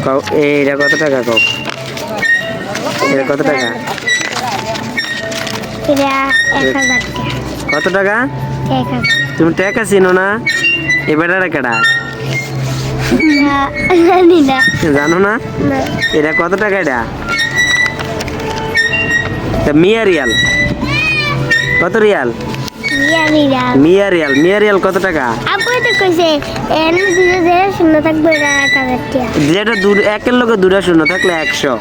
কও এইটা কত টাকা কও? এটা কত টাকা? এটা 1000 টাকা। কত টাকা? 1000। তুমি টাকা চিনো না? এবার কেডা জানি না। জানো না? না। এটা কত টাকা? এটা মিয়া রিয়াল। কত রিয়াল? জানি না। মিয়া রিয়াল কত টাকা? আপু তো কইছে এনে দিলে যে শূন্য থাকবে এটা 1000 টাকা। যেটা একের লগে দুটা শূন্য থাকলে 100।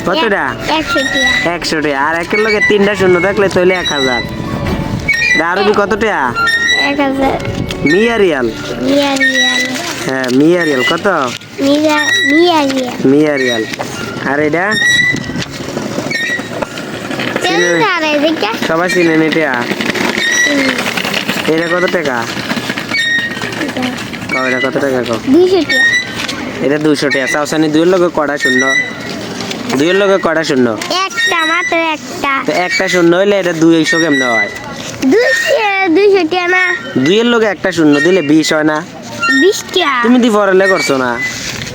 কতটা? 100 টাকা। 100 টাকা। আর একের লগে তিনটা শূন্য থাকলে তাহলে 1000। আরবি কত টাকা? 1000। মিয়া রিয়াল। মিয়া রিয়াল। হ্যাঁ মিয়া রিয়াল কত? মিয়া রিয়াল। মিয়া রিয়াল। আর এটা জানে দেখে। সবাই চিনেন এটা? এটা কত টাকা? কও এটা কত টাকা কও? 200 টাকা। এটা 200 টাকা। চাওসানি দুইয়ের লগে কটা শূন্য? দুইয়ের লগে কটা শূন্য? একটা মাত্র একটা। তো একটা শূন্য হইলে এটা 200 কেমনে হয়? 200 টাকা না। দুইয়ের লগে একটা শূন্য দিলে 20 হয় না? 20 টাকা। তুমি দি পড়ালে করছো না?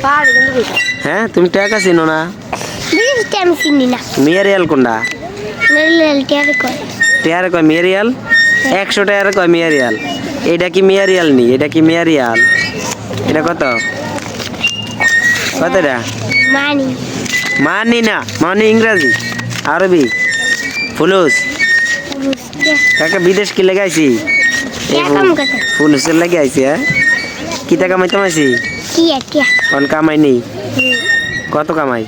পারে কিন্তু কইতা। হ্যাঁ তুমি টাকা চিনো না? 20 টাকা আমি চিনি না। মিয়া রিয়াল কোনটা? রিয়াল টাকা কয়। টায়ারে কয় মিয়া রিয়াল? 100 টায়ারে কয় মিয়া রিয়াল। এটা কি মিয়া রিয়াল নি? এটা কি মিয়া রিয়াল? এটা কত? কত এটা? মানি। মানি না, মানি ইংরাজি। আরবি ফুলুস। কাকা বিদেশ কি লাগাইছি? কাম কত? ফুলুসের লাগে আইছি। হ্যাঁ কি টাকা কামাইতে মাইছি? কি একটা? কোন কামাই নেই? কত কামাই?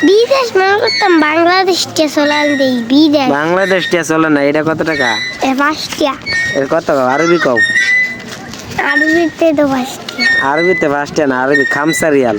বিদেশ মনে করতাম বাংলাদেশটা চলাল দেই বিদেশ। বাংলাদেশটা চলে না। এটা কত টাকা? 5 টাকা। এটা কত? আরবি কও। আরবিতে তো 5 টাকা। আরবিতে 5 টাকা না, আরবি খামসা রিয়াল।